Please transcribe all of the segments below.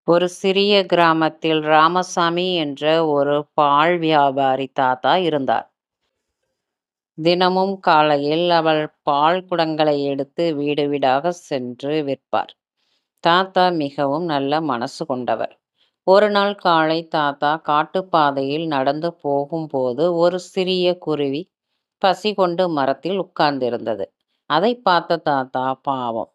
ஒரு சிறிய கிராமத்தில் ராமசாமி என்ற ஒரு பால் வியாபாரி தாத்தா இருந்தார். தினமும் காலையில் அவர் பால் குடங்களை எடுத்து வீடு வீடாக சென்று விற்பார். தாத்தா மிகவும் நல்ல மனசு கொண்டவர். ஒரு நாள் காலை தாத்தா காட்டுப்பாதையில் நடந்து போகும்போது ஒரு சிறிய குருவி பசி கொண்டு மரத்தில் உட்கார்ந்திருந்தது. அதை பார்த்த தாத்தா, பாவம்,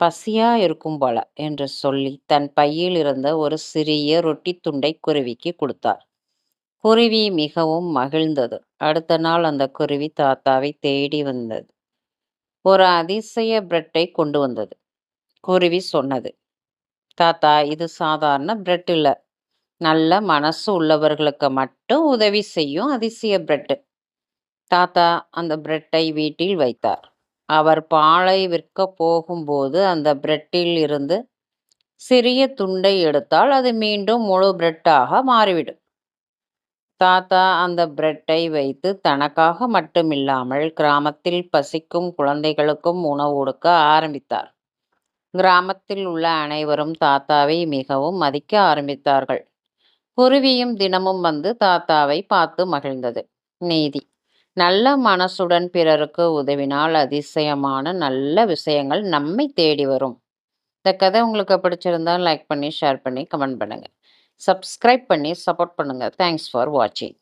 பசியா இருக்கும் போல என்று சொல்லி தன் பையில் இருந்த ஒரு சிறிய ரொட்டி துண்டை குருவிக்கு கொடுத்தார். குருவி மிகவும் மகிழ்ந்தது. அடுத்த நாள் அந்த குருவி தாத்தாவை தேடி வந்தது. ஒரு அதிசய பிரெட்டை கொண்டு வந்தது. குருவி சொன்னது, தாத்தா, இது சாதாரண பிரெட் இல்ல, நல்ல மனசு உள்ளவர்களுக்கு மட்டும் உதவி செய்யும் அதிசய பிரெட். தாத்தா அந்த பிரெட்டை வீட்டில் வைத்தார். அவர் பாலை விற்க போகும்போது அந்த பிரெட்டில் இருந்து சிறிய துண்டை எடுத்தால் அது மீண்டும் முழு பிரெட்டாக மாறிவிடும். தாத்தா அந்த பிரெட்டை வைத்து தனக்காக மட்டுமில்லாமல் கிராமத்தில் பசிக்கும் குழந்தைகளுக்கும் உணவு கொடுக்க ஆரம்பித்தார். கிராமத்தில் உள்ள அனைவரும் தாத்தாவை மிகவும் மதிக்க ஆரம்பித்தார்கள். குருவியும் தினமும் வந்து தாத்தாவை பார்த்து மகிழ்ந்தது. நீதி: நல்ல மனசுடன் பிறருக்கு உதவினால் அதிசயமான நல்ல விஷயங்கள் நம்மை தேடி வரும். இந்த கதை உங்களுக்கு பிடிச்சிருந்தா லைக் பண்ணி, ஷேர் பண்ணி, கமெண்ட் பண்ணுங்க. சப்ஸ்கிரைப் பண்ணி சப்போர்ட் பண்ணுங்க. தேங்க்ஸ் ஃபார் வாட்சிங்.